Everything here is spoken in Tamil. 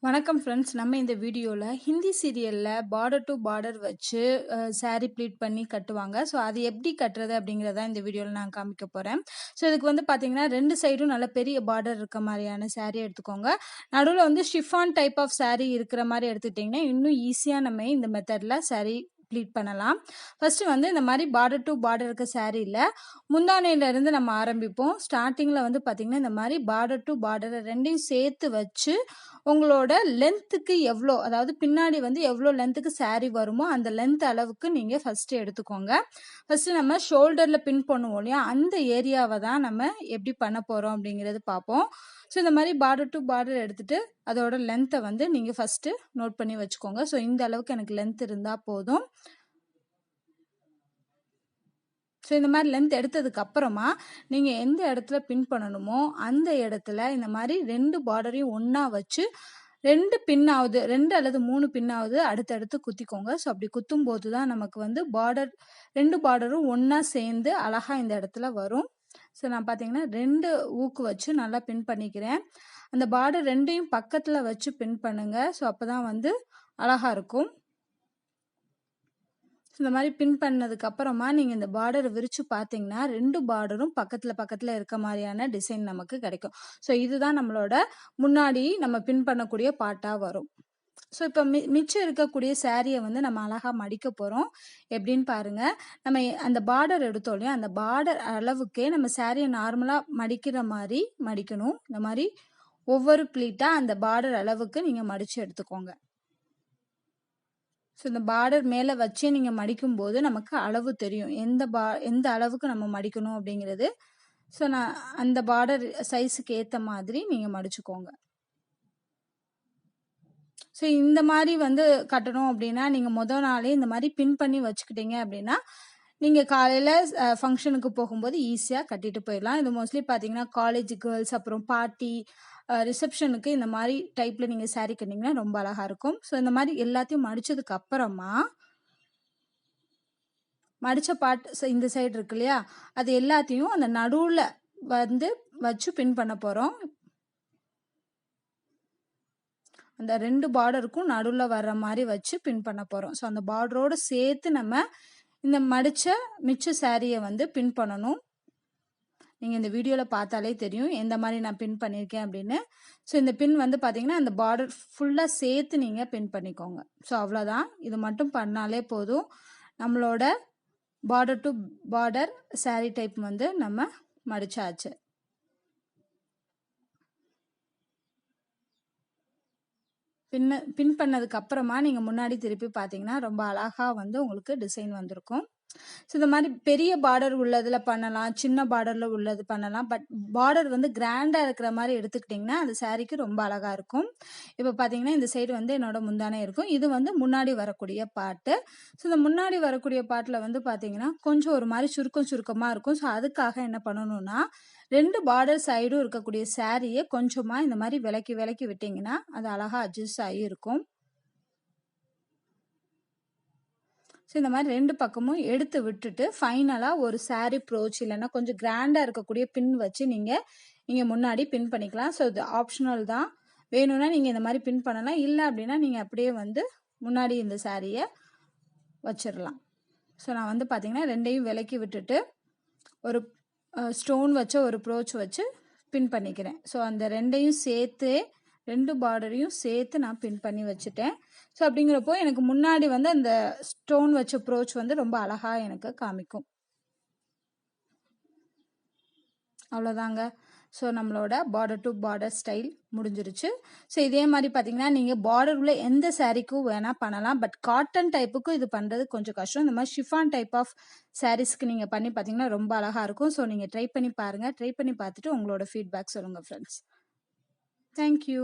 வணக்கம் ஃப்ரெண்ட்ஸ். நம்ம இந்த வீடியோல ஹிந்தி சீரியல்ல பார்டர் டு பார்டர் வச்சு saree ப்ளீட் பண்ணி கட்டுவாங்க. ஸோ அது எப்படி கட்டுறது அப்படிங்கிறத இந்த வீடியோல நான் காமிக்க போறேன். ஸோ இதுக்கு வந்து பார்த்தீங்கன்னா 2 சைடும் நல்ல பெரிய பார்டர் இருக்க மாதிரியான saree எடுத்துக்கோங்க. நடுவில் வந்து ஷிஃபான் டைப் ஆஃப் saree இருக்கிற மாதிரி எடுத்துக்கிட்டிங்கன்னா இன்னும் ஈஸியாக நம்ம இந்த மெத்தடில் saree ப்ளீட் பண்ணலாம். ஃபர்ஸ்ட் வந்து இந்த மாதிரி பார்டர் டு பார்டர் இருக்க சாரியில் முந்தானையிலேருந்து நம்ம ஆரம்பிப்போம். ஸ்டார்டிங்கில் வந்து பார்த்திங்கன்னா இந்த மாதிரி பார்டர் டு பார்டர் ரெண்டையும் சேர்த்து வச்சு உங்களோட லென்த்துக்கு எவ்வளோ, அதாவது பின்னாடி வந்து எவ்வளோ லென்த்துக்கு saree வருமோ அந்த லென்த் அளவுக்கு நீங்கள் ஃபஸ்ட்டு எடுத்துக்கோங்க. ஃபஸ்ட்டு நம்ம ஷோல்டரில் பின் பண்ணுவோம் இல்லையா, அந்த ஏரியாவை தான் நம்ம எப்படி பண்ண போகிறோம் அப்படிங்கிறது பார்ப்போம். ஸோ இந்த மாதிரி பார்டர் டு பார்டர் எடுத்துகிட்டு அதோட லென்த்தை வந்து நீங்கள் ஃபஸ்ட்டு நோட் பண்ணி வச்சுக்கோங்க. ஸோ இந்த அளவுக்கு எனக்கு லென்த் இருந்தால் போதும். ஸோ இந்த மாதிரி லென்த் எடுத்ததுக்கு அப்புறமா நீங்கள் எந்த இடத்துல பின் பண்ணணுமோ அந்த இடத்துல இந்த மாதிரி 2 பார்டரையும் ஒன்றா வச்சு 2 பின்னாவது 2 அல்லது 3 பின்னாவது அடுத்தடுத்து குத்திக்கோங்க. ஸோ அப்படி குத்தும் போது தான் நமக்கு வந்து 2 பார்டரும் ஒன்றா சேர்ந்து அழகாக இந்த இடத்துல வரும். ஸோ நான் பார்த்தீங்கன்னா 2 ஊக்கு வச்சு நல்லா பின் பண்ணிக்கிறேன். அந்த பார்டர் 2யும் பக்கத்தில் வச்சு பின் பண்ணுங்க. ஸோ அப்போ தான் வந்து அழகாக இருக்கும். இந்த மாதிரி பின் பண்ணதுக்கு அப்புறமா நீங்கள் இந்த பார்டரை விரித்து பார்த்தீங்கன்னா 2 பார்டரும் பக்கத்தில் இருக்க மாதிரியான டிசைன் நமக்கு கிடைக்கும். ஸோ இதுதான் நம்மளோட முன்னாடி நம்ம பின் பண்ணக்கூடிய பார்ட்டாக வரும். ஸோ இப்போ மிச்சம் இருக்கக்கூடிய சாரியை வந்து நம்ம அழகாக மடிக்க போகிறோம். எப்படின்னு பாருங்கள். நம்ம அந்த பார்டர் எடுத்தோம் இல்லையா, அந்த பார்டர் அளவுக்கே நம்ம சாரியை நார்மலாக மடிக்கிற மாதிரி மடிக்கணும். இந்த மாதிரி ஒவ்வொரு ப்ளீட்டாக அந்த பார்டர் அளவுக்கு நீங்கள் மடித்து எடுத்துக்கோங்க. ஸோ இந்த பார்டர் மேலே வச்சே நீங்கள் மடிக்கும்போது நமக்கு அளவு தெரியும், எந்த அளவுக்கு நம்ம மடிக்கணும் அப்படிங்கிறது. ஸோ நான் அந்த பார்டர் சைஸுக்கு ஏற்ற மாதிரி நீங்கள் மடிச்சுக்கோங்க. ஸோ இந்த மாதிரி வந்து கட்டணும் அப்படின்னா நீங்கள் முதல் நாளே இந்த மாதிரி பின் பண்ணி வச்சுக்கிட்டீங்க அப்படின்னா நீங்கள் காலையில் ஃபங்க்ஷனுக்கு போகும்போது ஈஸியாக கட்டிட்டு போயிடலாம். இது மோஸ்ட்லி பார்த்தீங்கன்னா காலேஜ் கேர்ள்ஸ், அப்புறம் பார்ட்டி, ரிசப்ஷனுக்கு இந்த மாதிரி டைப்பில் நீங்கள் saree கட்டிங்கன்னா ரொம்ப அழகாக இருக்கும். ஸோ இந்த மாதிரி எல்லாத்தையும் மடித்ததுக்கு அப்புறமா மடித்த பார்ட் இந்த சைடு இருக்கு இல்லையா, அது எல்லாத்தையும் அந்த நடுவில் வந்து வச்சு பின் பண்ண போகிறோம். அந்த 2 பார்டருக்கும் நடுவில் வர்ற மாதிரி வச்சு பின் பண்ண போகிறோம். ஸோ அந்த பார்டரோடு சேர்த்து நம்ம இந்த மடித்த மிச்ச சாரியை வந்து பின் பண்ணணும். நீங்கள் இந்த வீடியோவில் பார்த்தாலே தெரியும் எந்த மாதிரி நான் பின் பண்ணியிருக்கேன் அப்படின்னு. ஸோ இந்த பின் வந்து பார்த்தீங்கன்னா அந்த பார்டர் ஃபுல்லாக சேர்த்து நீங்கள் பின் பண்ணிக்கோங்க. ஸோ அவ்வளோதான், இது மட்டும் பண்ணாலே போதும். நம்மளோட border to border saree type வந்து நம்ம மடிச்சாச்சு. பின் பண்ணதுக்கு அப்புறமா நீங்கள் முன்னாடி திருப்பி பார்த்தீங்கன்னா ரொம்ப அழகாக வந்து உங்களுக்கு டிசைன் வந்திருக்கும். ஸோ இந்த மாதிரி பெரிய பார்டர் உள்ளதில் பண்ணலாம், சின்ன பார்டரில் உள்ளது பண்ணலாம். பட் பார்டர் வந்து கிராண்டாக இருக்கிற மாதிரி எடுத்துக்கிட்டிங்கன்னா அந்த சாரீக்கு ரொம்ப அழகாக இருக்கும். இப்போ பார்த்தீங்கன்னா இந்த சைடு வந்து என்னோட முந்தானை இருக்கும். இது வந்து முன்னாடி வரக்கூடிய பாட்டு. ஸோ இந்த முன்னாடி வரக்கூடிய பாட்டில் வந்து பார்த்தீங்கன்னா கொஞ்சம் ஒரு மாதிரி சுருக்கமாக இருக்கும். ஸோ அதுக்காக என்ன பண்ணணும்னா 2 பார்டர் சைடும் இருக்கக்கூடிய சாரியை கொஞ்சமாக இந்த மாதிரி விலக்கி விட்டிங்கன்னா அது அழகாக அட்ஜஸ்ட் ஆகி இருக்கும். ஸோ இந்த மாதிரி 2 பக்கமும் எடுத்து விட்டுட்டு ஃபைனலாக ஒரு saree ப்ரோச் இல்லைன்னா கொஞ்சம் கிராண்டாக இருக்கக்கூடிய பின் வச்சு நீங்கள் முன்னாடி பின் பண்ணிக்கலாம். ஸோ இது ஆப்ஷனல் தான். வேணும்னா நீங்கள் இந்த மாதிரி பின் பண்ணலாம், இல்லை அப்படின்னா நீங்கள் அப்படியே வந்து முன்னாடி இந்த சாரியை வச்சிடலாம். ஸோ நான் வந்து பார்த்தீங்கன்னா 2யும் விலக்கி விட்டுட்டு ஒரு ஸ்டோன் வச்ச ஒரு ப்ரோச் வச்சு பின் பண்ணிக்கிறேன். ஸோ அந்த 2யும் சேர்த்து 2 பார்டரையும் சேர்த்து நான் பின் பண்ணி வச்சுட்டேன். ஸோ அப்படிங்கிறப்போ எனக்கு முன்னாடி வந்து அந்த ஸ்டோன் வச்ச ப்ரோச் வந்து ரொம்ப அழகாக எனக்கு காமிக்கும். அவ்வளோதாங்க. ஸோ நம்மளோட பார்டர் டு பார்டர் ஸ்டைல் முடிஞ்சிருச்சு. ஸோ இதே மாதிரி பார்த்தீங்கன்னா நீங்கள் பார்டர் உள்ள எந்த சாரீக்கும் வேணால் பண்ணலாம். பட் காட்டன் டைப்புக்கும் இது பண்ணுறது கொஞ்சம் கஷ்டம். இந்த மாதிரி ஷிஃபான் டைப் ஆஃப் சாரீஸ்க்கு நீங்கள் பண்ணி பார்த்தீங்கன்னா ரொம்ப அழகாக இருக்கும். ஸோ நீங்கள் ட்ரை பண்ணி பாருங்கள். ட்ரை பண்ணி பார்த்துட்டு உங்களோட ஃபீட்பேக் சொல்லுங்கள் ஃப்ரெண்ட்ஸ். தேங்க்யூ.